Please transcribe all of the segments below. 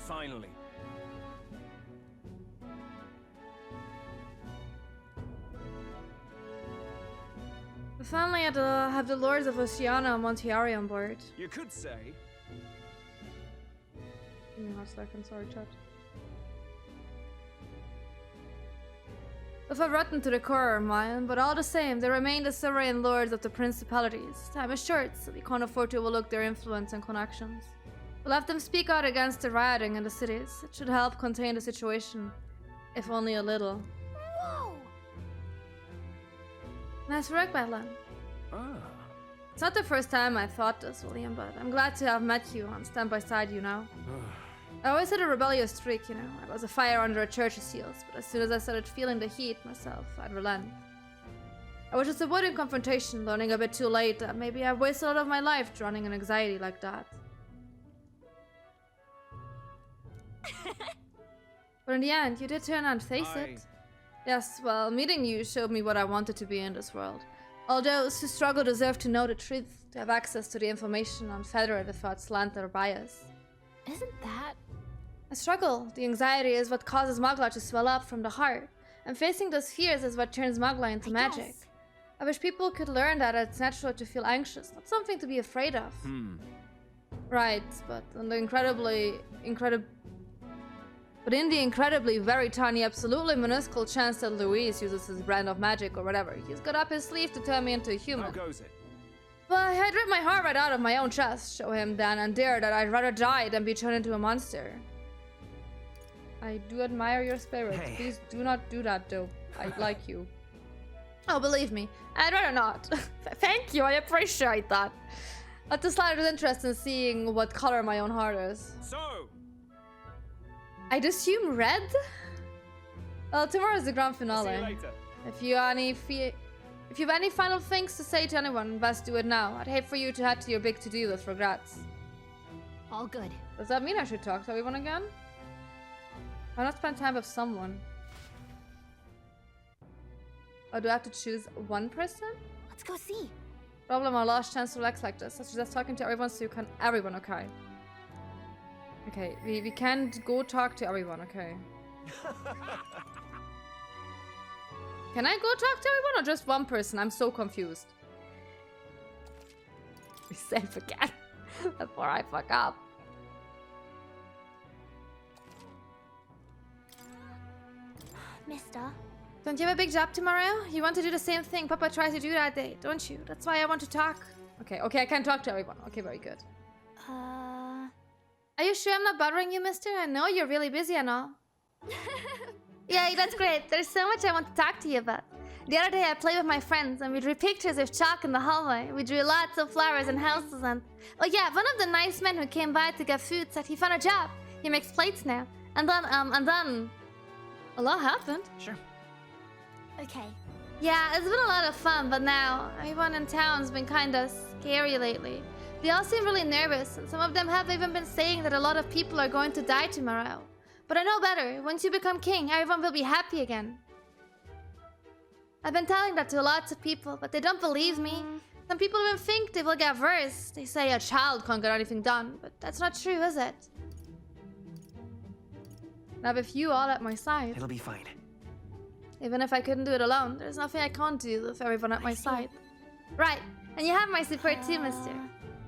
Finally. We finally had to have the Lords of Oceania and Montiari on board. You could say. Give me a hot second, sorry, chat. If I've rotten to the core, Mayan, but all the same, they remain the sovereign lords of the principalities. Time is short, so we can't afford to overlook their influence and connections. We'll have them speak out against the rioting in the cities. It should help contain the situation, if only a little. Whoa! Nice work, Badland. Ah. It's not the first time I thought this, William, but I'm glad to have met you and stand beside you now. I always had a rebellious streak, you know. I was a fire under a church's heels, but as soon as I started feeling the heat myself, I'd relent. I was just avoiding confrontation, learning a bit too late that maybe I've wasted a lot of my life drowning in anxiety like that. But in the end, you did turn and face it. Yes, well, meeting you showed me what I wanted to be in this world. All those who struggle deserve to know the truth, to have access to the information unfettered without slant or bias. Isn't that... I struggle. The anxiety is what causes Magla to swell up from the heart. And facing those fears is what turns Magla into magic. I wish people could learn that it's natural to feel anxious, not something to be afraid of. Right, but in the incredibly very tiny, absolutely minuscule chance that Luis uses his brand of magic or whatever, he's got up his sleeve to turn me into a human. How goes it? Well, I'd rip my heart right out of my own chest, show him then and there that I'd rather die than be turned into a monster. I do admire your spirit. Hey. Please do not do that, though. I like you. Oh, believe me, I'd rather not. Thank you, I appreciate that. But the slightest interest in seeing what color my own heart is. So, I'd assume red? Well, tomorrow is the grand see you finale. later. If you have any final things to say to anyone, best do it now. I'd hate for you to head to your big to-do with regrets. all good? Does that mean I should talk to everyone again? Why not spend time with someone? Or do I have to choose one person? Let's go see. Problem, our last chance to relax like this. I suggest talking to everyone so you can everyone, okay? Okay, we can't go talk to everyone, okay? Can I go talk to everyone or just one person? I'm so confused. Be safe again before I fuck up. Mister? Don't you have a big job tomorrow? You want to do the same thing Papa tries to do that day, don't you? That's why I want to talk. Okay, I can talk to everyone. Okay, very good. Are you sure I'm not bothering you, mister? I know you're really busy and all. Yeah, that's great. There's so much I want to talk to you about. The other day I played with my friends and we drew pictures with chalk in the hallway. We drew lots of flowers and houses and... Oh yeah, one of the nice men who came by to get food said he found a job. He makes plates now. And then... A lot happened. Sure. Okay. Yeah, it's been a lot of fun, but now everyone in town's been kinda scary lately. They all seem really nervous, and some of them have even been saying that a lot of people are going to die tomorrow. But I know better. Once you become king, everyone will be happy again. I've been telling that to lots of people, but they don't believe me. Some people even think they will get worse. They say a child can't get anything done, but that's not true, is it? Now with you all at my side, It'll be fine. even if I couldn't do it alone, there's nothing I can't do with everyone at my side. Right, and you have my support too, mister.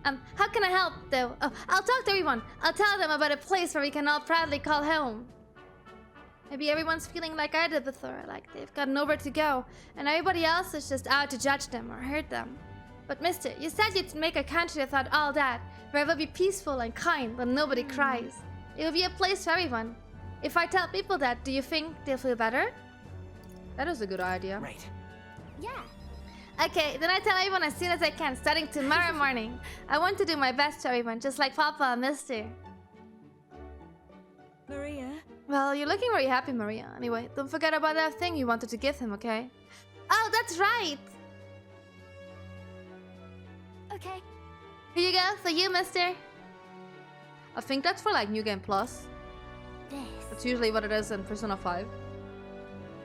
How can I help, though? Oh, I'll talk to everyone. I'll tell them about a place where we can all proudly call home. Maybe everyone's feeling like I did before, like they've got nowhere to go, and everybody else is just out to judge them or hurt them. But mister, you said you'd make a country without all that, where it will be peaceful and kind when nobody cries. It will be a place for everyone. If I tell people that, do you think they'll feel better? That is a good idea. Right. Yeah. Okay, then I tell everyone as soon as I can, starting tomorrow morning. I want to do my best to everyone, just like Papa and Mister. Maria? Well, you're looking very happy, Maria. Anyway, don't forget about that thing you wanted to give him, okay? Oh, that's right! Okay. Here you go, for you, Mister. I think that's for like New Game Plus. That's usually what it is in Persona 5.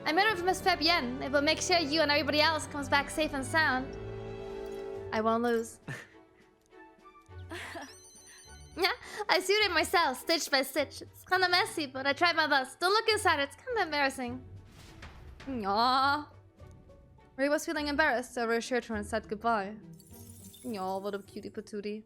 I met with Miss Fabienne. It will make sure you and everybody else comes back safe and sound. I won't lose. Yeah, I sewed it myself, stitch by stitch. It's kinda messy, but I tried my best. Don't look inside, it's kinda embarrassing. Aww. Ray was feeling embarrassed, so I reassured her and said goodbye. Aw, what a cutie patootie.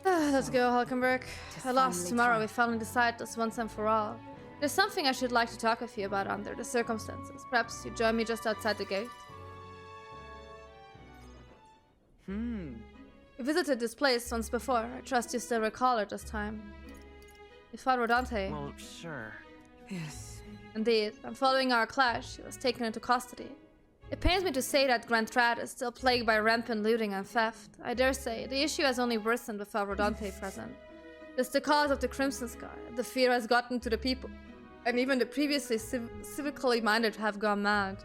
Let's go, Hulkenberg. Alas, tomorrow we finally decide this once and for all. There's something I should like to talk with you about under the circumstances. Perhaps you join me just outside the gate? We visited this place once before. I trust you still recall it this time. You fought Rodante. Well, sure. Yes. Indeed, and following our clash, he was taken into custody. It pains me to say that Grand Trad is still plagued by rampant looting and theft. I dare say, the issue has only worsened without Rodante present. It is the cause of the Crimson Sky. The fear has gotten to the people, and even the previously civically minded have gone mad.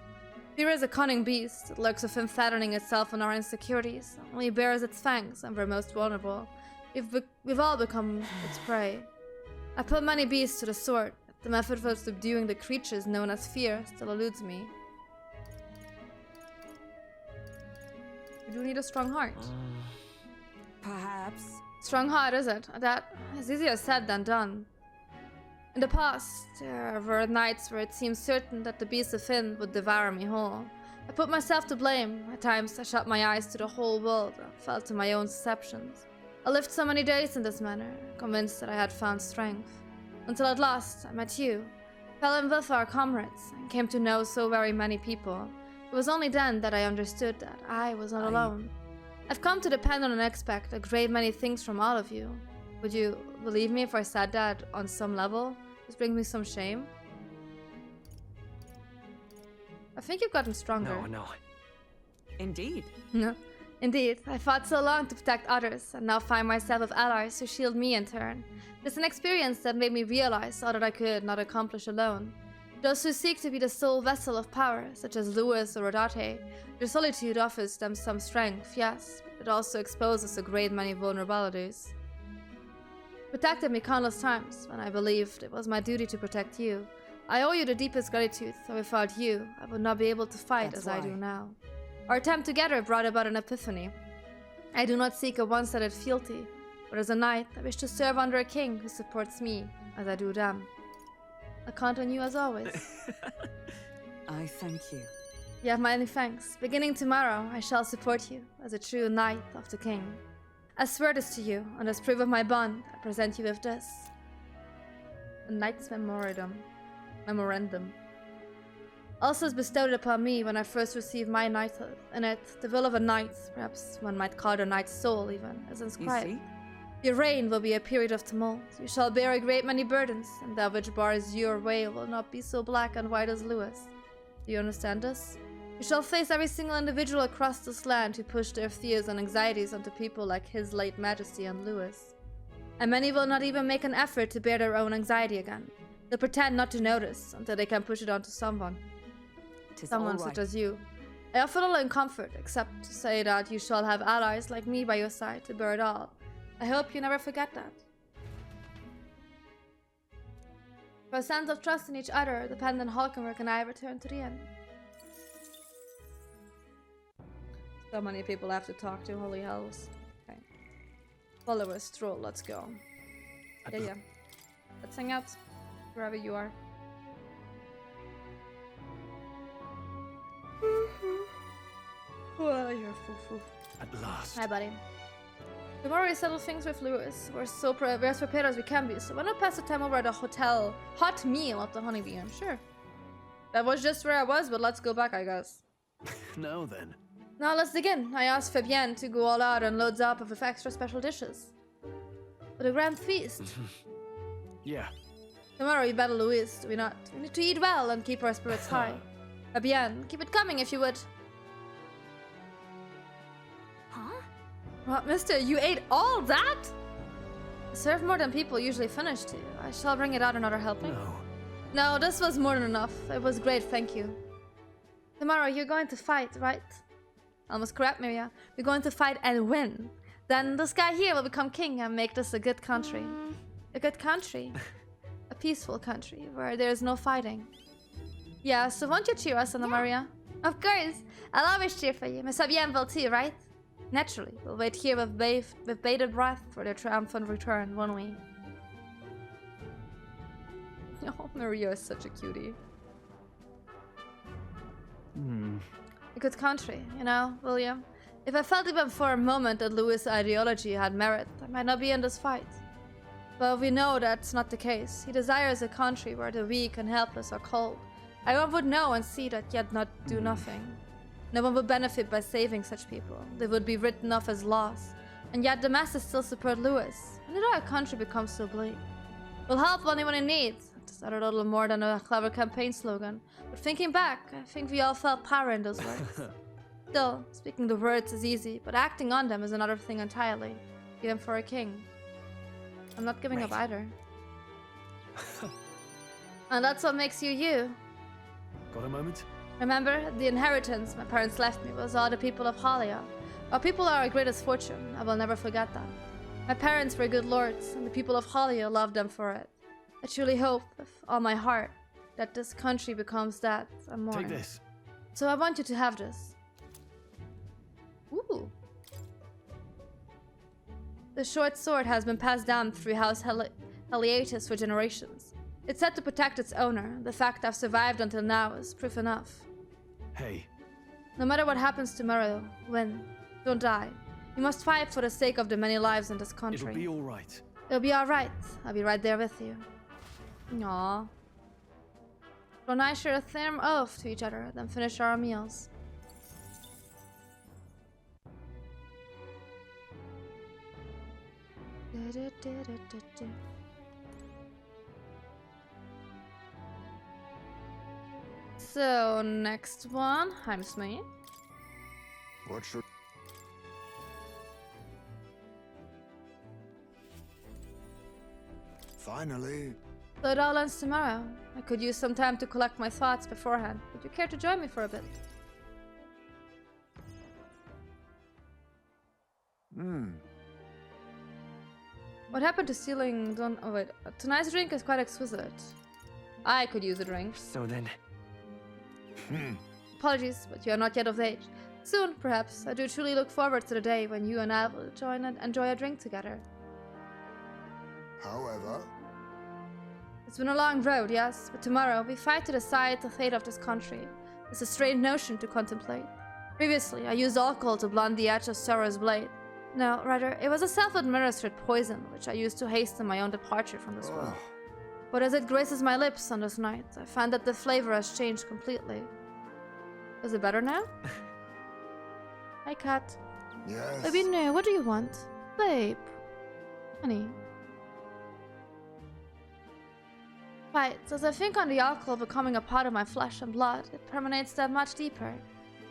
Fear is a cunning beast. It lurks within fattening itself on our insecurities. Only bears its fangs, and we're most vulnerable. We've all become its prey. I put many beasts to the sword. The method for subduing the creatures known as fear still eludes me. You do need a strong heart. Perhaps. Strong heart, is it? That is easier said than done. In the past, there were nights where it seemed certain that the beast within would devour me whole. I put myself to blame. At times, I shut my eyes to the whole world and fell to my own deceptions. I lived so many days in this manner, convinced that I had found strength. Until at last, I met you, fell in with our comrades, and came to know so very many people. It was only then that I understood that I was not alone. I've come to depend on and expect a great many things from all of you. Would you believe me if I said that on some level? This brings me some shame. I think you've gotten stronger. No. Indeed. No. Indeed, I fought so long to protect others, and now find myself with allies who shield me in turn. It's an experience that made me realize all that I could not accomplish alone. Those who seek to be the sole vessel of power, such as Lewis or Rodate, their solitude offers them some strength, yes, but it also exposes a great many vulnerabilities. Protected me countless times when I believed it was my duty to protect you. I owe you the deepest gratitude, for without you, I would not be able to fight That's as I do why. now. Our time together brought about an epiphany. I do not seek a one-sided fealty, but as a knight, I wish to serve under a king who supports me as I do them. I count on you as always. I thank you. You have many thanks. Beginning tomorrow, I shall support you as a true knight of the king. I swear this to you, and as proof of my bond, I present you with this. A knight's memorandum. Also is bestowed upon me when I first received my knighthood. In it, the will of a knight, perhaps one might call it a knight's soul even, is You inscribed. see? Your reign will be a period of tumult. You shall bear a great many burdens, and that which bars your way will not be so black and white as Lewis. Do you understand this? You shall face every single individual across this land who pushed their fears and anxieties onto people like His late Majesty and Lewis. And many will not even make an effort to bear their own anxiety again. They'll pretend not to notice until they can push it onto someone. Someone such as you. I offer little in comfort, except to say that you shall have allies like me by your side to bear it all. I hope you never forget that. For a sense of trust in each other, dependent Hulkenberg and I return to the inn. So many people I have to talk to, holy hells. Okay. Follow a stroll, let's go. Yeah. Let's hang out, wherever you are. Well, you're foo-foo. At last. Hi, buddy. Tomorrow we settle things with Lewis. We're as prepared as we can be, so why not pass the time over at a hotel? Hot meal at the Honeybee, I'm sure. That was just where I was, but let's go back, I guess. No, then. Now let's dig in. I asked Fabienne to go all out and loads up with extra special dishes. For the grand feast. Yeah. Tomorrow we battle Louise, do we not? We need to eat well and keep our spirits high. Fabienne, keep it coming if you would. Huh? What, mister, you ate all that? Serve more than people usually finish to. I shall bring it out another helping. No. No, this was more than enough. It was great, thank you. Tomorrow you're going to fight, right? Almost correct, Miria. We're going to fight and win. Then this guy here will become king and make this a good country. A good country. A peaceful country where there is no fighting. Yeah, so won't you cheer us, Anna Maria? Of course. I'll always cheer for you. Miss Fabienne will too, right? Naturally. We'll wait here with bated breath for their triumphant return, won't we? Oh, Maria is such a cutie. A good country, you know, William. If I felt even for a moment that Louis' ideology had merit, I might not be in this fight. But we know that's not the case. He desires a country where the weak and helpless are cold. Everyone would know and see that, yet not do nothing. No one would benefit by saving such people. They would be written off as lost. And yet the masses still support Louis. When did our country become so bleak? We'll help anyone in need. It's a little more than a clever campaign slogan. But thinking back, I think we all felt power in those words. Still, speaking the words is easy, but acting on them is another thing entirely. Even for a king. I'm not giving up either. And that's what makes you you. Got a moment? Remember, the inheritance my parents left me was all the people of Halia. Our people are our greatest fortune. I will never forget that. My parents were good lords, and the people of Halia loved them for it. I truly hope, with all my heart, that this country becomes that and more. Take this. So I want you to have this. Ooh. The short sword has been passed down through House Heliatus for generations. It's said to protect its owner. The fact I've survived until now is proof enough. Hey. No matter what happens tomorrow, win. Don't die. You must fight for the sake of the many lives in this country. It'll be all right. It'll be alright. I'll be right there with you. Aww. Ron and I share a firm oath to each other, then finish our meals. So, next one, Heims me. What should... Finally. So it all ends tomorrow. I could use some time to collect my thoughts beforehand. Would you care to join me for a bit? What happened to stealing... Oh wait, tonight's drink is quite exquisite. I could use a drink. So then... Apologies, but you are not yet of age. Soon, perhaps. I do truly look forward to the day when you and I will join and enjoy a drink together. However... It's been a long road, yes, but tomorrow we fight to decide the fate of this country. It's a strange notion to contemplate. Previously, I used alcohol to blunt the edge of sorrow's blade. No, rather, it was a self-administered poison, which I used to hasten my own departure from this world. But as it graces my lips on this night, I find that the flavor has changed completely. Is it better now? Hi, cat. Yes. Baby, no, what do you want? Babe. Honey. Right, so as I think on the alcohol becoming a part of my flesh and blood, it permeates that much deeper.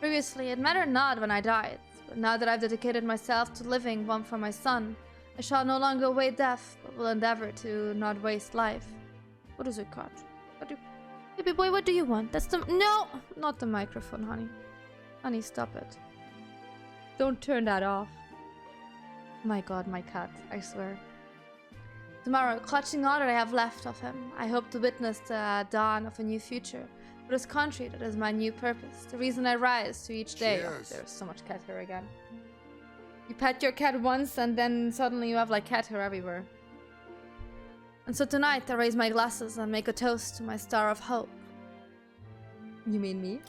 Previously, it mattered not when I died, but now that I've dedicated myself to living one for my son, I shall no longer await death, but will endeavor to not waste life. What is it, cat? Baby boy, what do you want? That's the... No! Not the microphone, honey. Honey, stop it. Don't turn that off. My god, my cat, I swear. Tomorrow, clutching all that I have left of him, I hope to witness the dawn of a new future for this country that is my new purpose, the reason I rise to each day. Oh, there's so much cat hair again. You pet your cat once and then suddenly you have like cat hair everywhere. And so tonight I raise my glasses and make a toast to my star of hope. You mean me?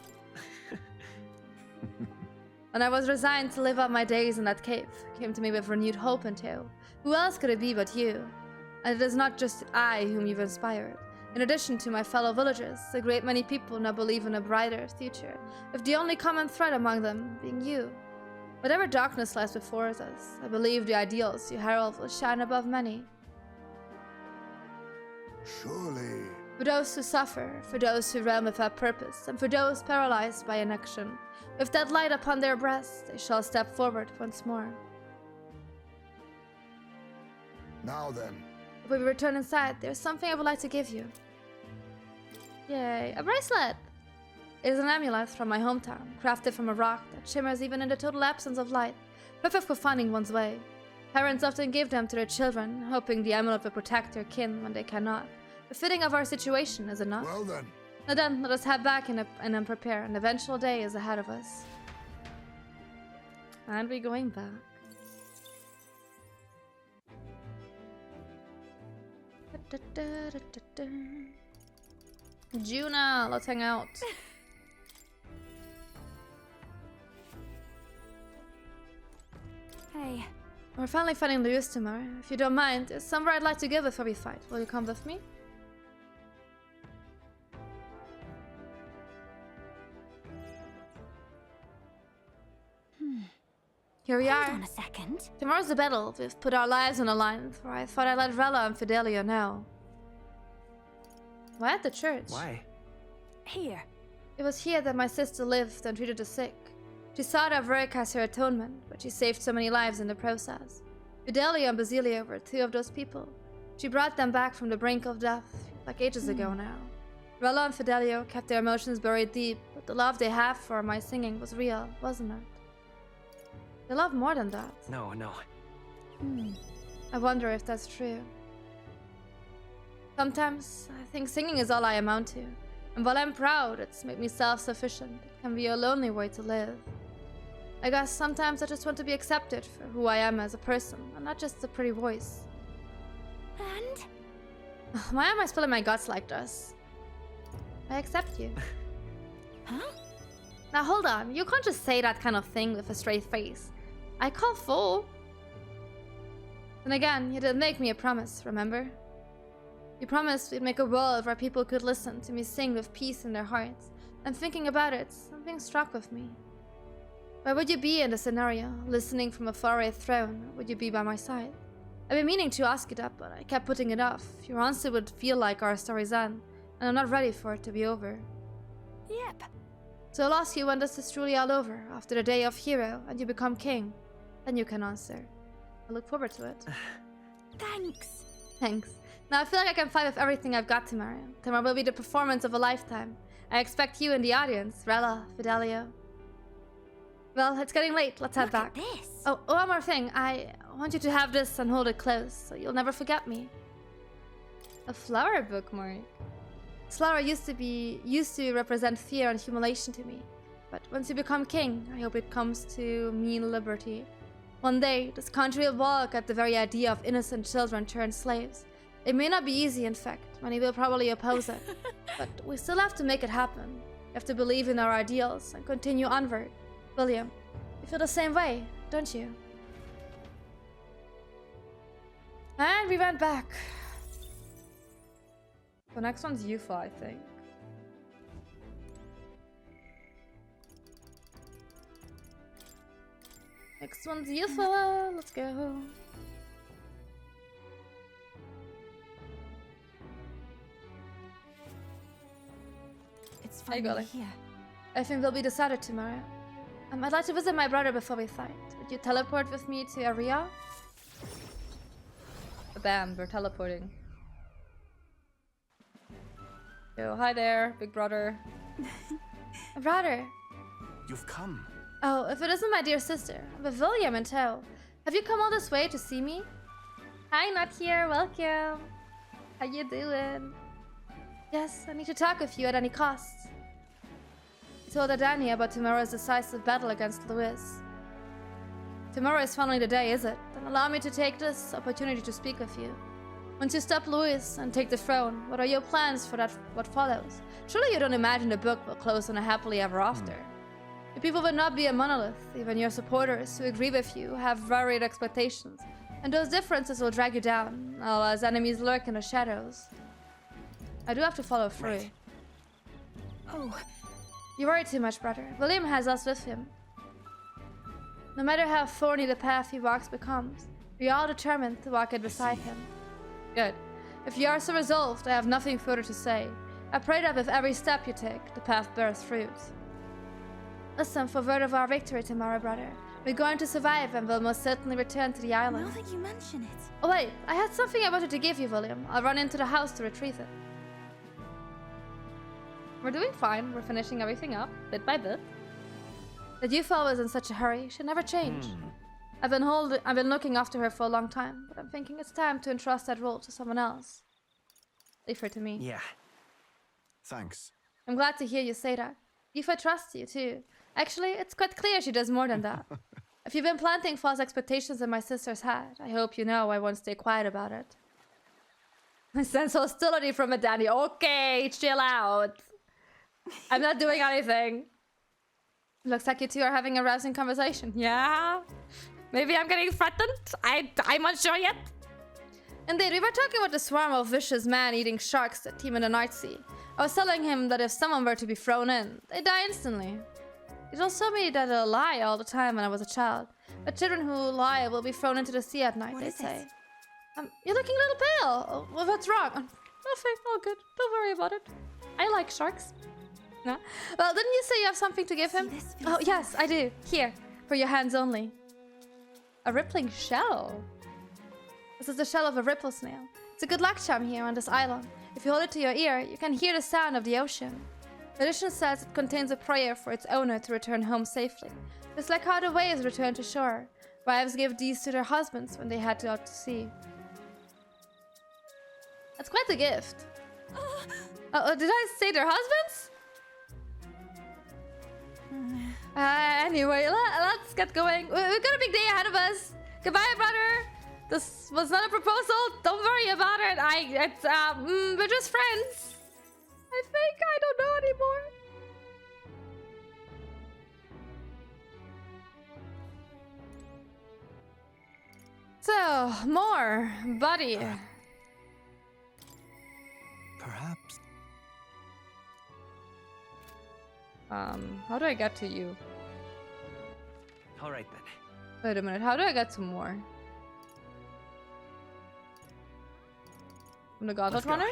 When I was resigned to live out my days in that cave, came to me with renewed hope and tow. Who else could it be but you? And it is not just I whom you've inspired. In addition to my fellow villagers, a great many people now believe in a brighter future, with the only common thread among them being you. Whatever darkness lies before us, I believe the ideals you herald will shine above many. Surely. For those who suffer, for those who roam without purpose, and for those paralyzed by inaction, with that light upon their breasts, they shall step forward once more. Now then. Before we return inside, there's something I would like to give you. Yay, a bracelet! It is an amulet from my hometown, crafted from a rock that shimmers even in the total absence of light, perfect for finding one's way. Parents often give them to their children, hoping the amulet will protect their kin when they cannot. Befitting of our situation, is it not? Well then. Now then, let us head back and then prepare. An eventual day is ahead of us. And we're going back. Juna, let's hang out. Hey. We're finally fighting Lewis tomorrow. If you don't mind, there's somewhere I'd like to go before we fight. Will you come with me? Here we Hold are. on a second. Tomorrow's the battle. We've put our lives on the line, for I thought I'd let Rella and Fidelio know. Why at the church? Why? Here. It was here that my sister lived and treated the sick. She sought Averic as her atonement, but she saved so many lives in the process. Fidelio and Basilio were two of those people. She brought them back from the brink of death, like ages ago now. Rella and Fidelio kept their emotions buried deep, but the love they have for my singing was real, wasn't it? They love more than that. No. I wonder if that's true. Sometimes I think singing is all I amount to. And while I'm proud, it's made me self-sufficient. It can be a lonely way to live. I guess sometimes I just want to be accepted for who I am as a person, and not just a pretty voice. And? Why am I spilling my guts like this? I accept you. Huh? Now hold on, you can't just say that kind of thing with a straight face. I call full. Then again, you did make me a promise, remember? You promised we'd make a world where people could listen to me sing with peace in their hearts. And thinking about it, something struck with me. Where would you be in the scenario? Listening from a faraway throne, would you be by my side? I've been meaning to ask you that, but I kept putting it off. Your answer would feel like our story's end, and I'm not ready for it to be over. Yep. So I'll ask you when this is truly all over, after the day of hero, and you become king. Then you can answer. I look forward to it. Thanks. Thanks. Now I feel like I can fight with everything I've got tomorrow. Tomorrow will be the performance of a lifetime. I expect you in the audience, Rella, Fidelio. Well, it's getting late. Let's head Look back. at this. Oh, one more thing. I want you to have this and hold it close, so you'll never forget me. A flower bookmark. This flower used to represent fear and humiliation to me. But once you become king, I hope it comes to mean liberty. One day, this country will balk at the very idea of innocent children turned slaves. It may not be easy, in fact. Many will probably oppose it. But we still have to make it happen. We have to believe in our ideals and continue onward. William, you feel the same way, don't you? And we went back. The next one's Yufa, I think. Next one's Yufa. Let's go. It's Hey, finally Golly. here. I think we'll be decided tomorrow. I'd like to visit my brother before we fight. Would you teleport with me to Aria? Bam, we're teleporting. Yo, hi there, big brother. Brother. You've come. Oh, if it isn't my dear sister, with William in tow. Have you come all this way to see me? Hi, not here. Welcome. How you doing? Yes, I need to talk with you at any cost. I told Adani about tomorrow's decisive battle against Louis. Tomorrow is finally the day, is it? Then allow me to take this opportunity to speak with you. Once you stop Louis and take the throne, what are your plans for what follows? Surely you don't imagine the book will close on a happily ever after. The people will not be a monolith. Even your supporters who agree with you have varied expectations, and those differences will drag you down, all as enemies lurk in the shadows. I do have to follow through. Right. Oh, You worry too much, brother. William has us with him. No matter how thorny the path he walks becomes, we are all determined to walk it beside him. Good. If you are so resolved, I have nothing further to say. I pray that with every step you take, the path bears fruit. Listen, for word of our victory tomorrow, brother. We're going to survive and will most certainly return to the now island. that you mention it. Oh wait, I had something I wanted to give you, William. I'll run into the house to retrieve it. We're doing fine. We're finishing everything up, bit by bit. That Yufa was in such a hurry should never change. I've been looking after her for a long time, but I'm thinking it's time to entrust that role to someone else. Leave her to me. Yeah. Thanks. I'm glad to hear you say that. Aoife trusts you, too. Actually, it's quite clear she does more than that. If you've been planting false expectations in my sister's head, I hope you know I won't stay quiet about it. I sense hostility from it, Danny. Okay, chill out. I'm not doing anything. Looks like you two are having a rousing conversation. Yeah? Maybe I'm getting threatened? I'm unsure yet. Indeed, we were talking about the swarm of vicious man-eating sharks that teem in the Night Sea. I was telling him that if someone were to be thrown in, they die instantly. He told me that I lie all the time when I was a child. But children who lie will be thrown into the sea at night, they say. You're looking a little pale. Oh, well, what's wrong? Nothing, all good. Don't worry about it. I like sharks. No? Well, didn't you say you have something to give him? Oh, yes, I do. Here, for your hands only. A rippling shell. This is the shell of a ripple snail. It's a good luck charm here on this island. If you hold it to your ear, you can hear the sound of the ocean. Tradition says it contains a prayer for its owner to return home safely. Just like how the waves return to shore. Wives give these to their husbands when they head out to sea. That's quite a gift. Oh, did I say their husbands? Anyway, let's get going. We've got a big day ahead of us. Goodbye, brother. This was not a proposal. Don't worry about it. We're just friends. I think I don't know anymore. So, more, buddy. Perhaps. How do I get to you? All right then. Wait a minute, how do I get to more? From the Gauntlet Let's go. Runner?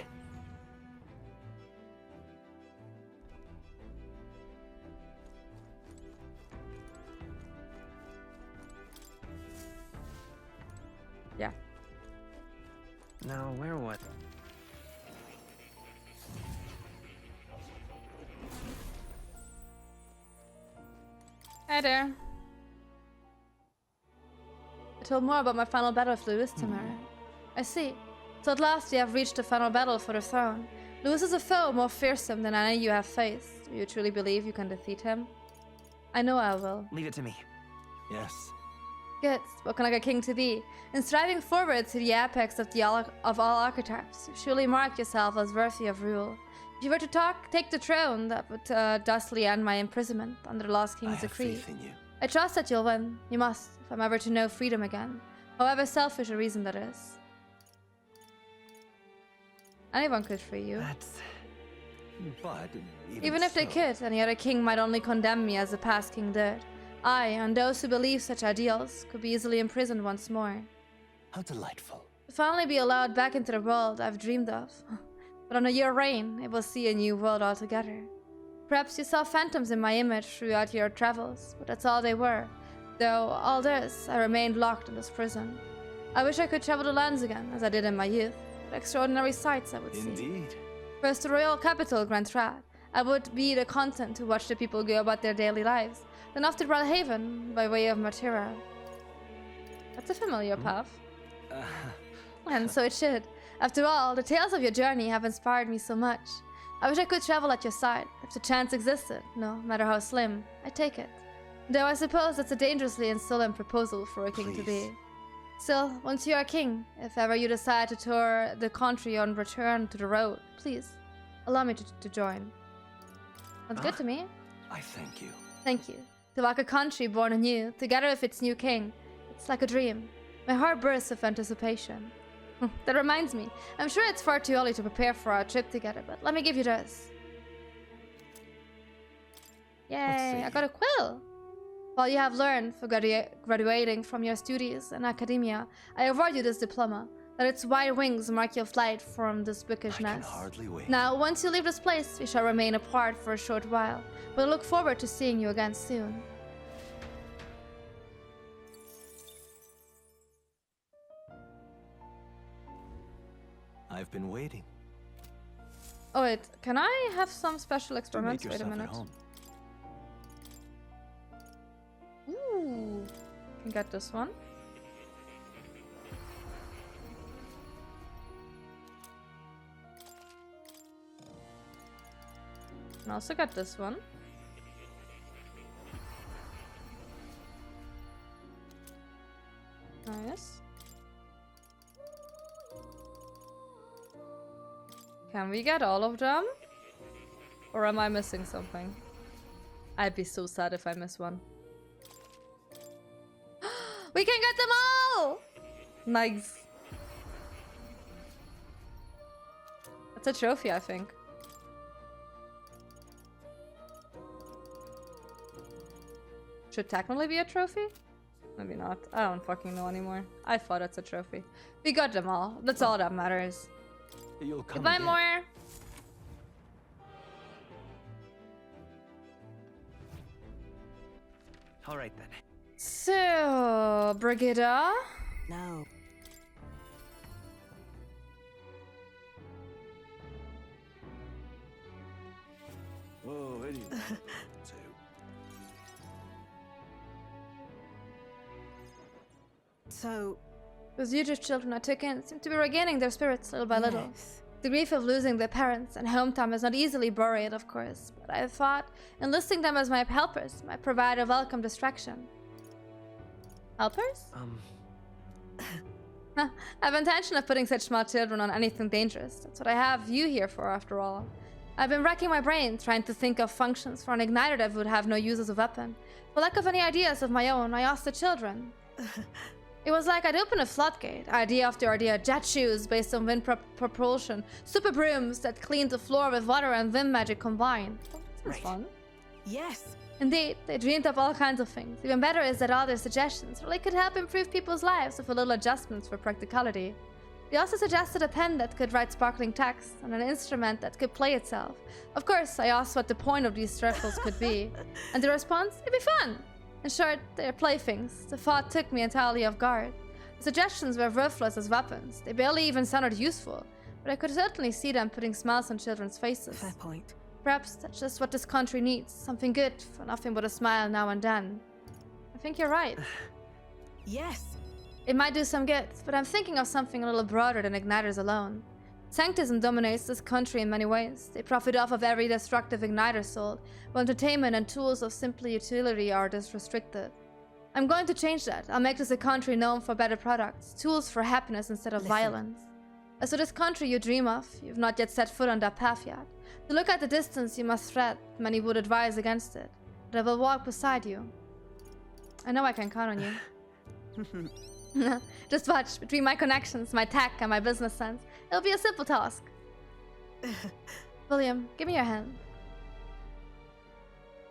Yeah. Now, where what? Hi there. I told more about my final battle with Lewis tomorrow. I see. So at last we have reached the final battle for the throne. Lewis is a foe more fearsome than any you have faced. Do you truly believe you can defeat him? I know I will. Leave it to me. Yes. Good, spoken like a king to be. In striving forward to the apex of all archetypes, you surely mark yourself as worthy of rule. If you were to take the throne, that would thusly end my imprisonment under the Lost King's decree. Faith in you. I trust that you'll win. You must, if I'm ever to know freedom again. However selfish a reason that is. Anyone could free you. That's... But... Even if they could, any other king might only condemn me as the past king did. I, and those who believe such ideals, could be easily imprisoned once more. How delightful. To finally be allowed back into the world I've dreamed of. But under your reign, I will see a new world altogether. Perhaps you saw phantoms in my image throughout your travels, but that's all they were. Though all this, I remained locked in this prison. I wish I could travel the lands again, as I did in my youth. What extraordinary sights I would see. Indeed. First, the royal capital, Grand Trad. I would be the content to watch the people go about their daily lives. Then off to Bradhaven, by way of Matera. That's a familiar path. And so it should. After all, the tales of your journey have inspired me so much. I wish I could travel at your side, if the chance existed, no matter how slim. I'd take it. Though I suppose that's a dangerously insolent proposal for a king to be. Still, once you are king, if ever you decide to tour the country on return to the road, please, allow me to join. Sounds good to me. I thank you. Thank you. To walk a country born anew, together with its new king. It's like a dream. My heart bursts with anticipation. That reminds me, I'm sure it's far too early to prepare for our trip together, but let me give you this. Yay, I got a quill! While you have learned for graduating from your studies in academia, I award you this diploma. Let its wide wings mark your flight from this bookish I can nest. hardly wait. Now, once you leave this place, we shall remain apart for a short while, but I look forward to seeing you again soon. I've been waiting. Oh wait, can I have some special Do make experiments? Wait a yourself at minute. home. Ooh, can get this one. I also got this one. Nice. Can we get all of them? Or am I missing something? I'd be so sad if I miss one. We can get them all! Nice. That's a trophy, I think. Should technically be a trophy? Maybe not. I don't fucking know anymore. I thought it's a trophy. We got them all. That's all that matters. You'll come Goodbye, again. more. All right then. So, Brigida? No. Whoa, idiot. Two. So, Those huge children I took in seem to be regaining their spirits little by little. yes. The grief of losing their parents and hometown is not easily buried, of course, but I thought enlisting them as my helpers might provide a welcome distraction. Helpers? I have intention of putting such small children on anything dangerous. That's what I have you here for, after all. I've been racking my brain trying to think of functions for an igniter that would have no use as a weapon. For lack of any ideas of my own, I asked the children. It was like I'd open a floodgate, idea after idea, jet shoes based on wind propulsion, super brooms that cleaned the floor with water and wind magic combined. Oh, that sounds fun. Yes. Indeed, they dreamed up all kinds of things. Even better is that all their suggestions really could help improve people's lives with a little adjustments for practicality. They also suggested a pen that could write sparkling text and an instrument that could play itself. Of course, I asked what the point of these circles could be, and the response, it'd be fun! In short, they're playthings. The thought took me entirely off guard. The suggestions were worthless as weapons. They barely even sounded useful, but I could certainly see them putting smiles on children's faces. Fair point. Perhaps that's just what this country needs. Something good for nothing but a smile now and then. I think you're right. Yes. It might do some good, but I'm thinking of something a little broader than igniters alone. Sanctism dominates this country in many ways. They profit off of every destructive igniter sold, while entertainment and tools of simply utility are restricted. I'm going to change that. I'll make this a country known for better products, tools for happiness instead of violence. As for this country you dream of, you've not yet set foot on that path yet. To look at the distance you must tread, many would advise against it, but I will walk beside you. I know I can count on you. Just watch, between my connections, my tech, and my business sense, it'll be a simple task. William, give me your hand.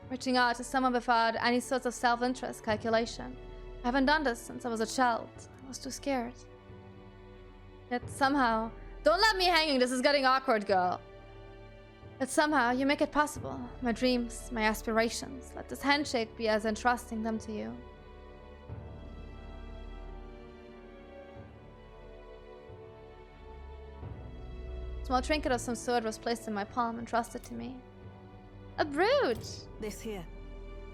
Reaching out to someone without any sorts of self-interest calculation. I haven't done this since I was a child. I was too scared. Yet somehow... Don't let me hanging, this is getting awkward, girl. Yet somehow you make it possible. My dreams, my aspirations. Let this handshake be as entrusting them to you. A small trinket of some sort was placed in my palm and trusted to me. A brooch! This here.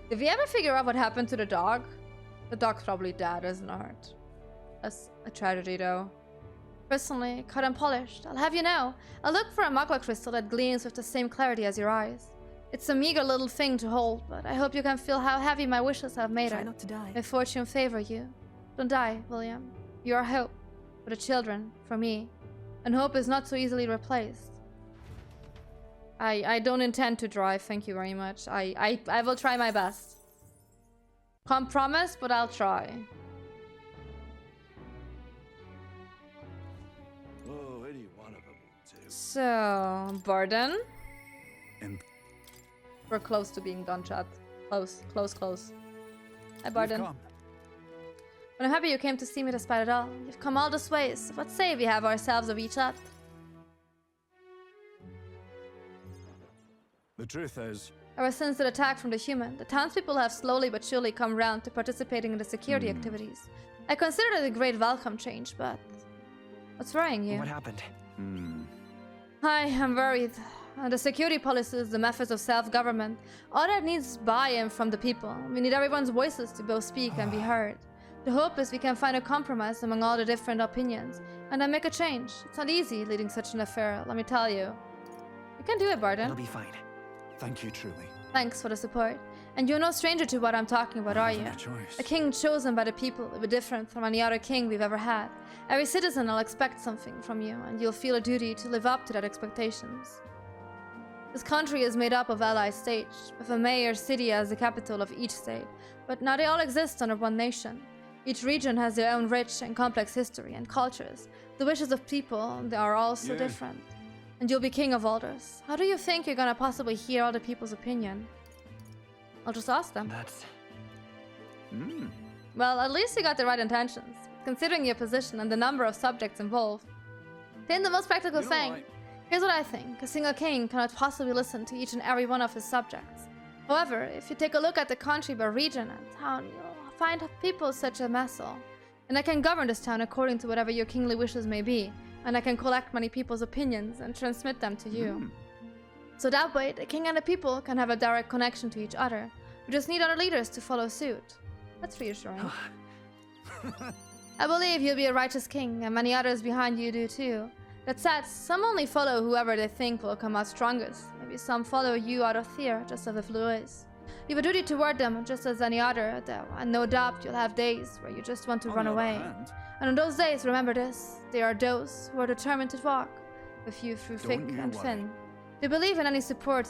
Did we ever figure out what happened to the dog? The dog's probably dead, isn't it? That's a tragedy, though. Personally, cut and polished. I'll have you know, I'll look for a magma crystal that gleams with the same clarity as your eyes. It's a meager little thing to hold, but I hope you can feel how heavy my wishes have made Try it. not to die. May fortune favor you. Don't die, William. You are hope. For the children, for me. And hope is not so easily replaced. I don't intend to drive, thank you very much. I will try my best. Can't promise, but I'll try. Oh, any one of them will do. So, Barden? And We're close to being done, chat. Close, close, close. Hi, Barden. come. But I'm happy you came to see me despite it all. You've come all this way, so what say we have ourselves of each left? The truth is, Ever since the attack from the human, the townspeople have slowly but surely come round to participating in the security activities. I consider it a great welcome change, but... What's worrying you? what happened? I am worried. The security policies, the methods of self-government, all that needs buy-in from the people. We need everyone's voices to both speak and be heard. The hope is we can find a compromise among all the different opinions, and then make a change. It's not easy leading such an affair, let me tell you. You can do it, Barden. It'll be fine. Thank you truly. Thanks for the support. And you're no stranger to what I'm talking about, are you? No choice. A king chosen by the people will be different from any other king we've ever had. Every citizen will expect something from you, and you'll feel a duty to live up to that expectations. This country is made up of allied states, with a major city as the capital of each state, but now they all exist under one nation. Each region has their own rich and complex history and cultures. The wishes of people, they are all so different. And you'll be king of all this. How do you think you're gonna possibly hear other people's opinion? I'll just ask them. That's... Well, at least you got the right intentions, considering your position and the number of subjects involved. Then the most practical You're thing. right. Here's what I think. A single king cannot possibly listen to each and every one of his subjects. However, if you take a look at the country by region and town, you'll find people such a messel. And I can govern this town according to whatever your kingly wishes may be, and I can collect many people's opinions and transmit them to you. So that way, the king and the people can have a direct connection to each other. We just need other leaders to follow suit. That's reassuring. I believe you'll be a righteous king, and many others behind you do too. That said, some only follow whoever they think will come out strongest. Maybe some follow you out of fear, just as if Louis. You have a duty toward them, just as any other, though, and no doubt you'll have days where you just want to run away. And on those days, remember this, they are those who are determined to walk with you through thick and thin. They believe in and support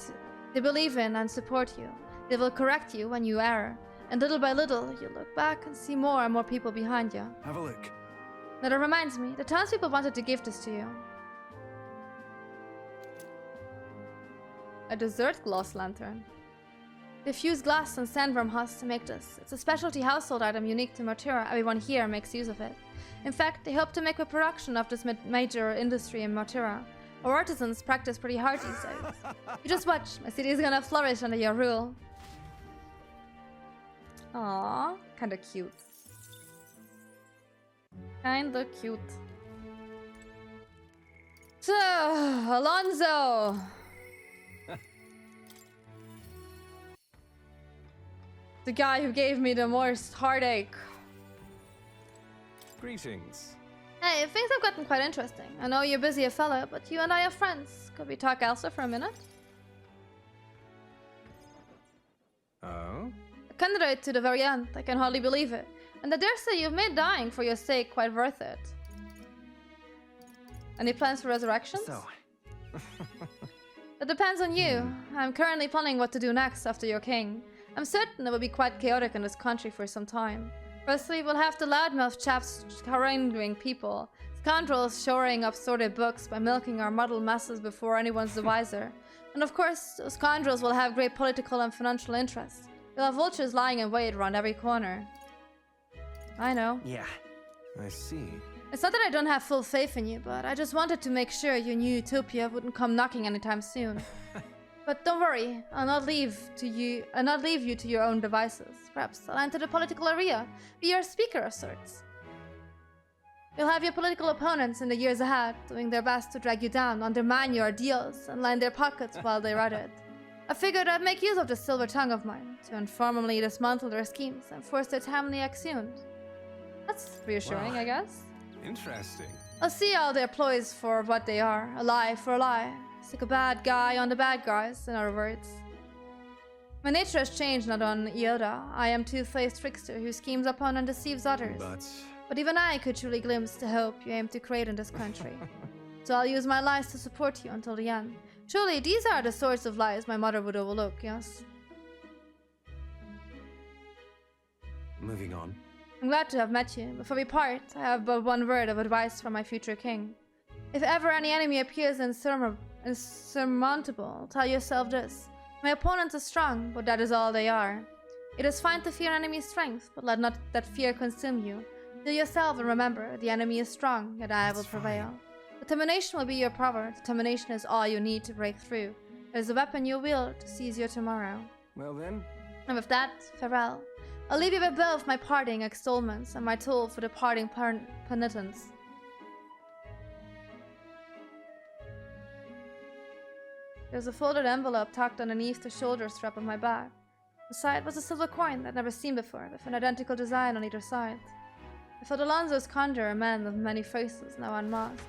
you. They will correct you when you err, and little by little, you look back and see more and more people behind you. Have a look. Now that reminds me, the townspeople wanted to give this to you. A dessert glass lantern. They fuse glass and sandworm husks to make this. It's a specialty household item unique to Martura. Everyone here makes use of it. In fact, they hope to make a production of this major industry in Martura. Our artisans practice pretty hard these days. You just watch. My city is gonna flourish under your rule. Aww, kinda cute. Kinda cute. So, Alonso! The guy who gave me the most heartache. Greetings. Hey, things have gotten quite interesting. I know you're busy a fellow, but you and I are friends. Could we talk Elsa for a minute? Oh? A candidate to the very end. I can hardly believe it. And I dare say you've made dying for your sake quite worth it. Any plans for resurrections? So. That depends on you. I'm currently planning what to do next after you're king. I'm certain it will be quite chaotic in this country for some time. Firstly, we'll have the loudmouth chaps haranguing people, scoundrels shoring up sordid books by milking our muddled masses before anyone's the wiser. And of course, those scoundrels will have great political and financial interests. They'll have vultures lying in wait around every corner. I know. Yeah. I see. It's not that I don't have full faith in you, but I just wanted to make sure your new utopia wouldn't come knocking anytime soon. But don't worry, I'll not leave you to your own devices. Perhaps I'll enter the political arena, be your speaker of sorts. You'll have your political opponents in the years ahead, doing their best to drag you down, undermine your ideals, and line their pockets while they run it. I figured I'd make use of this silver tongue of mine to informally dismantle their schemes and force their timely exeunt. That's reassuring, Wow. I guess. Interesting. I'll see all their ploys for what they are, a lie for a lie. Stick a bad guy on the bad guys, in other words. My nature has changed not on Iota. I am two-faced trickster who schemes upon and deceives others. But even I could truly glimpse the hope you aim to create in this country. So I'll use my lies to support you until the end. Surely these are the sorts of lies my mother would overlook, yes? Moving on. I'm glad to have met you. Before we part, I have but one word of advice for my future king. If ever any enemy appears insurmountable, tell yourself this. My opponents are strong, but that is all they are. It is fine to fear enemy's strength, but let not that fear consume you. Do yourself and remember, the enemy is strong, yet I will prevail. Determination will be your power. Determination is all you need to break through. It is a weapon you wield to seize your tomorrow. Well then. And with that, farewell. I'll leave you with both my parting extollments and my tool for departing penitence. There's a folded envelope tucked underneath the shoulder strap of my bag. Inside was a silver coin I'd never seen before, with an identical design on either side. I felt Alonso's conjure a man with many faces, now unmasked.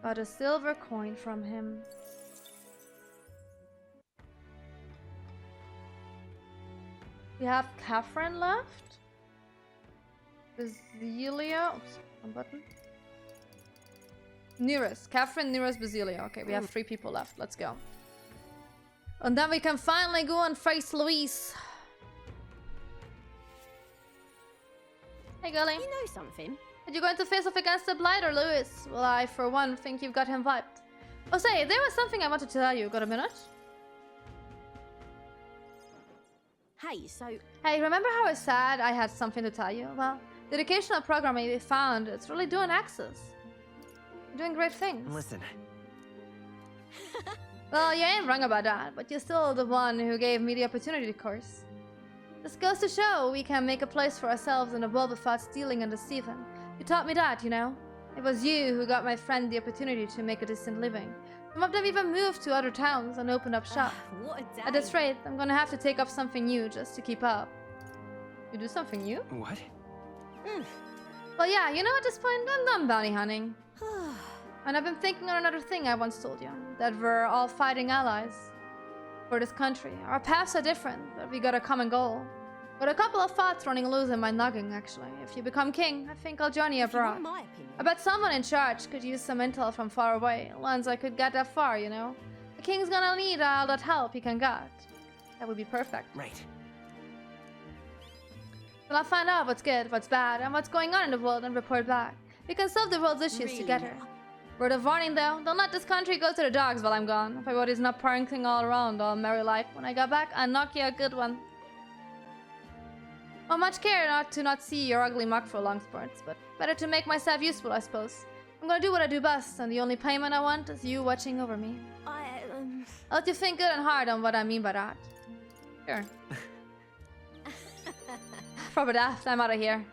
Got a silver coin from him. We have Catherine left. Basilia. Oops, one button. Nearest. Catherine, nearest Basilia. Okay, we have 3 people left. Let's go. And then we can finally go and face Louise. Hey, girlie. You know something? Are you going to face off against the Blighter, Lewis? Well, I, for one, think you've got him vibed. Oh, say, there was something I wanted to tell you. Got a minute? Hey, so Hey, remember how I said I had something to tell you? Well, the educational program we found, it's really doing access. Doing great things. Listen, Well, you ain't wrong about that, but you're still the one who gave me the opportunity course. This goes to show we can make a place for ourselves in the world without stealing and deceiving. You taught me that, you know? It was you who got my friend the opportunity to make a decent living. Some of them even moved to other towns and opened up shop. what a day. At this rate, I'm gonna have to take up something new just to keep up. You do something new? what? Well, yeah, you know, at this point, I'm done bounty hunting. And I've been thinking on another thing I once told you. That we're all fighting allies. For this country. Our paths are different, but we got a common goal. Got a couple of thoughts running loose in my noggin, actually. If you become king, I think I'll join you If you want abroad. my opinion. I bet someone in charge could use some intel from far away. Once I could get that far, you know. The king's gonna need all that help he can get. That would be perfect. Right. Then I'll find out what's good, what's bad, and what's going on in the world and report back. We can solve the world's issues Really? together. Word of warning though, don't let this country go to the dogs while I'm gone. If everybody's not parenting all around all merry like, when I get back, I'll knock you a good one. Well, much care not to not see your ugly mug for long spurts, but better to make myself useful, I suppose. I'm gonna do what I do best, and the only payment I want is you watching over me. I'll let you think good and hard on what I mean by that. Sure. Proper daft, I'm out of here.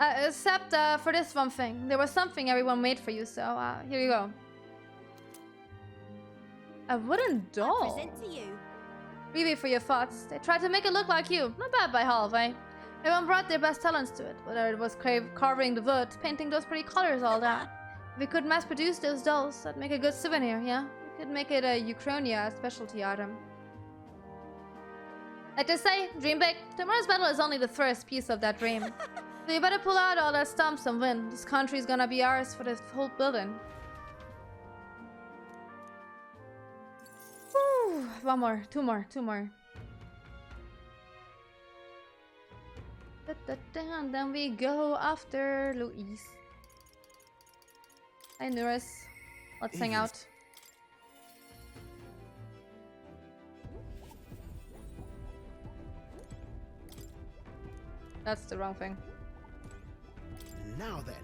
Except for this one thing. There was something everyone made for you, so here you go. A wooden I doll. present to you. Really for your thoughts. They tried to make it look like you. Not bad by half, eh? Everyone brought their best talents to it. Whether it was carving the wood, painting those pretty colors, all that. If we could mass produce those dolls, that'd make a good souvenir, yeah? We could make it a Uchronia specialty item. Like they say, dream big. Tomorrow's battle is only the first piece of that dream. So you better pull out all that stumps and win. This country's gonna be ours for the whole building. Whew. One more, two more. And then we go after Louise. Hi, Nuris. Let's hang out. That's the wrong thing. Now then.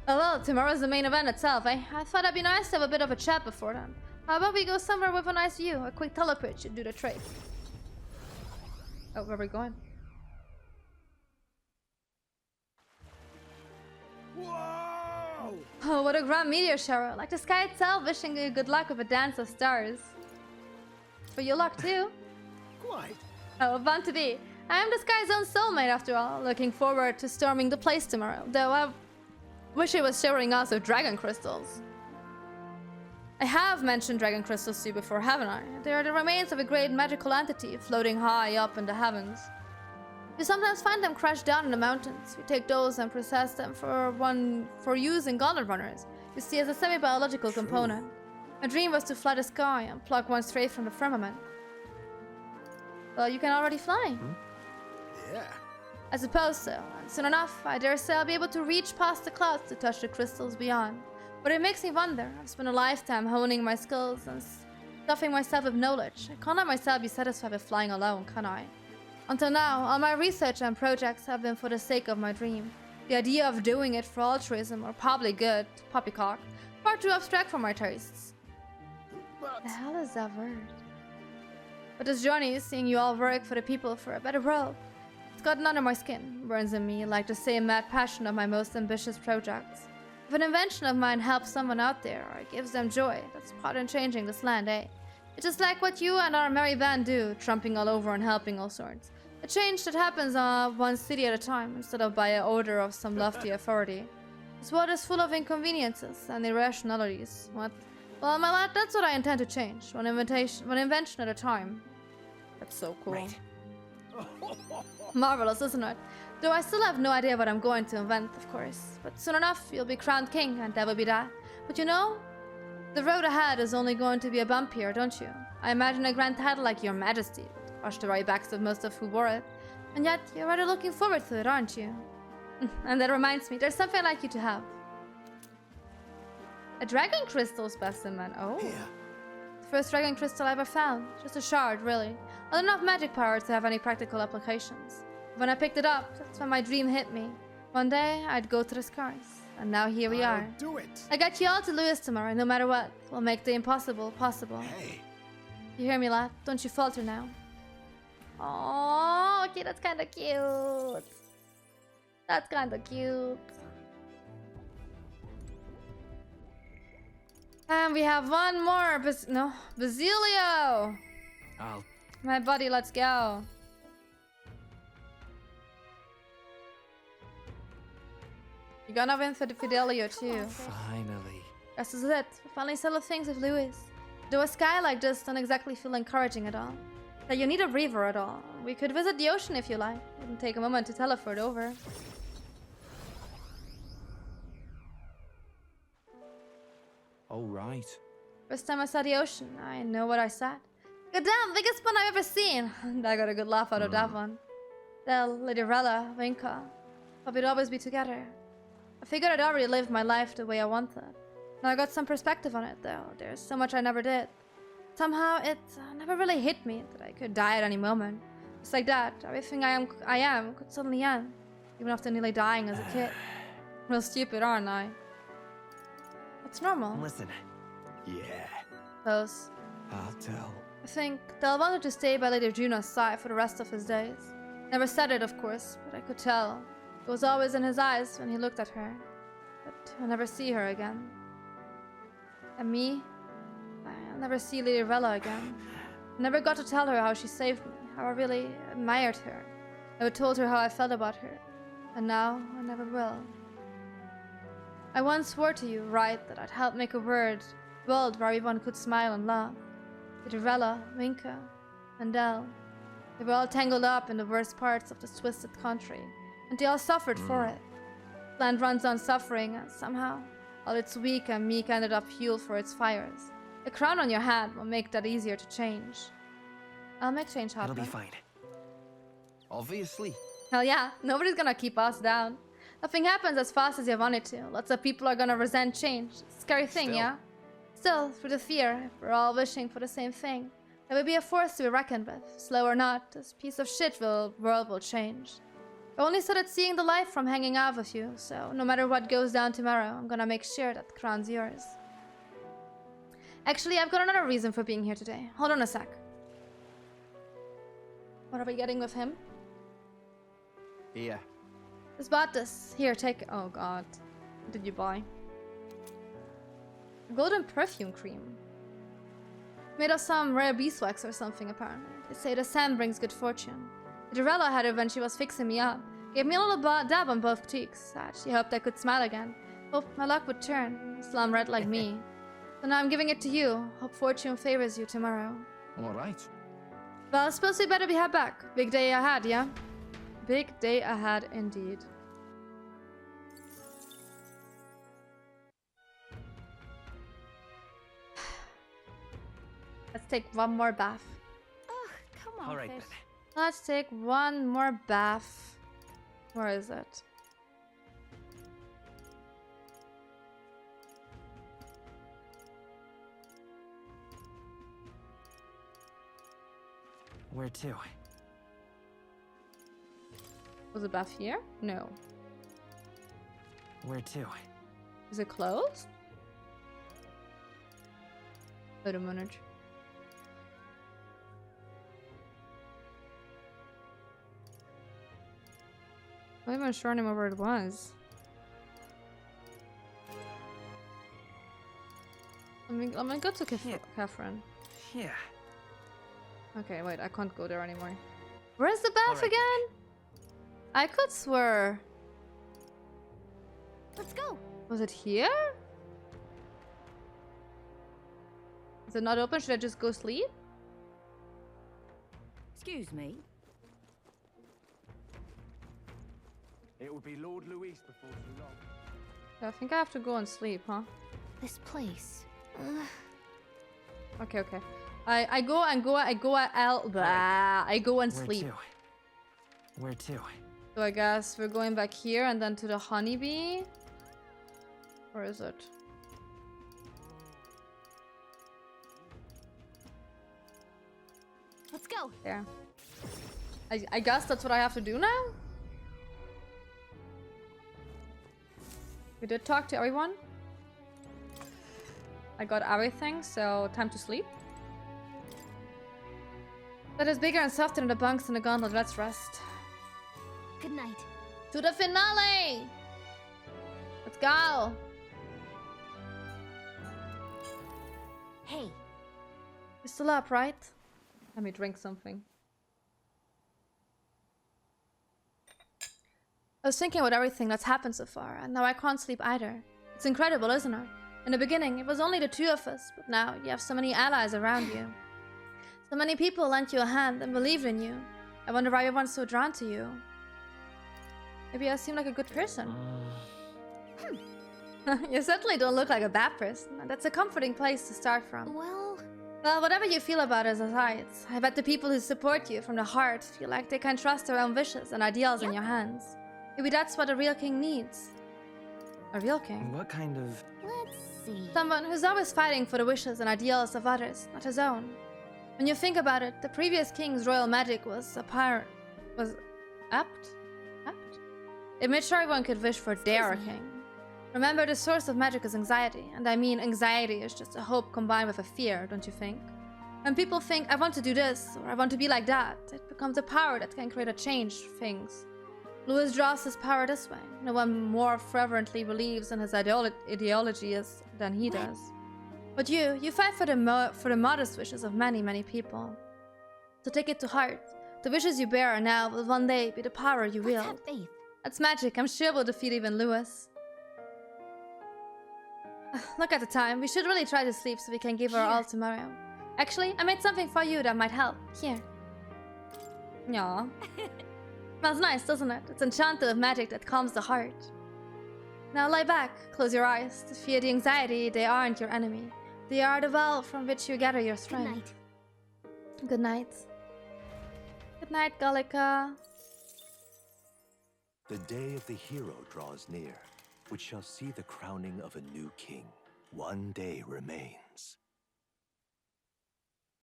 Oh well, tomorrow's the main event itself, eh? I thought it'd be nice to have a bit of a chat before then. How about we go somewhere with a nice view? A quick telepitch should do the trick. Oh, where are we going? Whoa! Oh, what a grand meteor shower. Like the sky itself wishing you good luck with a dance of stars. For your luck too. Quite. Oh, bound to be. I am the sky's own soulmate after all. Looking forward to storming the place tomorrow. Though I wish it was showering us with dragon crystals. I have mentioned dragon crystals to you before, haven't I? They are the remains of a great magical entity floating high up in the heavens. You sometimes find them crashed down in the mountains. We take those and process them for use in gauntlet runners. You see, as a semi-biological component. My dream was to fly the sky and pluck one straight from the firmament. Well, you can already fly. Yeah. I suppose so. And soon enough, I dare say I'll be able to reach past the clouds to touch the crystals beyond. But it makes me wonder. I've spent a lifetime honing my skills and stuffing myself with knowledge. I can't let myself be satisfied with flying alone, can I? Until now, all my research and projects have been for the sake of my dream. The idea of doing it for altruism or probably good, poppycock, far too abstract for my tastes. But The hell is that word? But this journey, seeing you all work for the people for a better world, it's gotten under my skin, burns in me like the same mad passion of my most ambitious projects. If an invention of mine helps someone out there or gives them joy, that's part in changing this land, eh? It's just like what you and our merry band do, trumping all over and helping all sorts. A change that happens one city at a time, instead of by an order of some lofty authority. This world is full of inconveniences and irrationalities. What? Well, my lad, that's what I intend to change. One invention at a time. That's so cool. Right. Marvelous, isn't it? Though I still have no idea what I'm going to invent, of course. But soon enough, you'll be crowned king, and that will be that. But you know, the road ahead is only going to be a bumpier, don't you? I imagine a grand title like Your Majesty would wash the very backs of most of who wore it. And yet, you're rather looking forward to it, aren't you? And that reminds me, there's something I'd like you to have. A dragon crystal specimen. Oh. Here. The first dragon crystal I ever found. Just a shard, really. Not enough magic power to have any practical applications. When I picked it up, that's when my dream hit me. One day, I'd go to the scars. And now here we are. I'll do it. I got you all to Lewis tomorrow, no matter what. We'll make the impossible possible. Hey. You hear me, lad? Don't you falter now. Oh, okay, that's kind of cute. That's kind of cute. And we have one more. Basilio. My buddy, let's go. You're gonna win for the Fidelio too. Finally. This is it. We finally settle things with Lewis. Though a sky like this don't exactly feel encouraging at all. That you need a river at all. We could visit the ocean if you like. Wouldn't take a moment to teleport over. All right. First time I saw the ocean, I know what I said. Goddamn, biggest one I've ever seen. I got a good laugh out of that one. Del, Lady Rella, Vinka. Thought we'd always be together. I figured I'd already lived my life the way I wanted. Now I got some perspective on it, though. There's so much I never did. Somehow it never really hit me that I could die at any moment. Just like that, everything I am could suddenly end. Even after nearly dying as a kid. Real stupid, aren't I? It's normal. Listen, Yeah. Those. I'll tell. I think Del wanted to stay by Lady Juno's side for the rest of his days. Never said it, of course, but I could tell. It was always in his eyes when he looked at her. But I'll never see her again. And me? I'll never see Lady Rella again. I never got to tell her how she saved me, how I really admired her. Never told her how I felt about her. And now I never will. I once swore to you, right, that I'd help make a world where everyone could smile and laugh. Lady Rella, Winka, and Del. They were all tangled up in the worst parts of this twisted country, and they all suffered for it. Land runs on suffering, and somehow, all its weak and meek ended up fuel for its fires. A crown on your head will make that easier to change. I'll make change happen. It'll be fine. Obviously. Hell yeah, nobody's gonna keep us down. Nothing happens as fast as you want it to. Lots of people are gonna resent change. Scary thing, Still. yeah? Still, through the fear, if we're all wishing for the same thing, there will be a force to be reckoned with. Slow or not, this piece of shit world will change. I only started seeing the light from hanging out with you, so no matter what goes down tomorrow, I'm gonna make sure that the crown's yours. Actually, I've got another reason for being here today. Hold on a sec. What are we getting with him? Yeah. Just bought this. Here, take it. Oh god. What did you buy? Golden perfume cream. Made of some rare beeswax or something, apparently. They say the sand brings good fortune. The Dorella had it when she was fixing me up. Gave me a little dab on both cheeks. She hoped I could smile again. Hoped my luck would turn. Slum red like me. So now I'm giving it to you. Hope fortune favors you tomorrow. All right. Well, I suppose we better be head back. Big day ahead, yeah? Big day ahead indeed. Let's take one more bath. Oh, come on, All right fish. then. Let's take one more bath. Where is it? Where to? Was the bath here? No. Where to? Is it closed? Wait a minute. I'm not even sure anymore where it was. Let me go to Catherine. Yeah. Okay, wait, I can't go there anymore. Where's the bath Alright. again? I could swear. Let's go. Was it here? Is it not open? Should I just go sleep? Excuse me. It will be Lord Luis before too long. I think I have to go and sleep, huh? This place. Okay, okay. I go and go and Where sleep. to? Where to? So I guess we're going back here and then to the honeybee. Where is it? Let's go. There. I guess that's what I have to do now? We did talk to everyone. I got everything, so time to sleep. That is bigger and softer than the bunks in the gauntlet. Let's rest. Good night. To the finale! Let's go! Hey, You're still up, right? Let me drink something. I was thinking about everything that's happened so far, and now I can't sleep either. It's incredible, isn't it? In the beginning, it was only the two of us, but now you have so many allies around you. So many people lent you a hand and believed in you. I wonder why everyone's so drawn to you. Maybe I seem like a good person. You certainly don't look like a bad person, and that's a comforting place to start from. well, Well, whatever you feel about us aside, I bet the people who support you from the heart feel like they can trust their own wishes and ideals in your hands. Maybe that's what a real king needs. A real king? What kind of... let's see. Someone who's always fighting for the wishes and ideals of others, not his own. When you think about it, the previous king's royal magic was apt? It made sure everyone could wish for their king. Remember, the source of magic is anxiety, and I mean anxiety is just a hope combined with a fear, don't you think? When people think, I want to do this, or I want to be like that, it becomes a power that can create a change things. Louis draws his power this way. No one more fervently believes in his ideology than he does. But you fight for the modest wishes of many, many people. So take it to heart. The wishes you bear now will one day be the power you Let's wield. have faith. That's magic. I'm sure we'll defeat even Louis. Look at the time. We should really try to sleep so we can give our all tomorrow. Actually, I made something for you that might help. Here. Aw. Smells nice, doesn't it? It's enchanted with magic that calms the heart. Now lie back, close your eyes. To fear the anxiety, they aren't your enemy. They are the well from which you gather your Good strength. night. Good night. Good night, Gallica. The day of the hero draws near, which shall see the crowning of a new king. One day remains.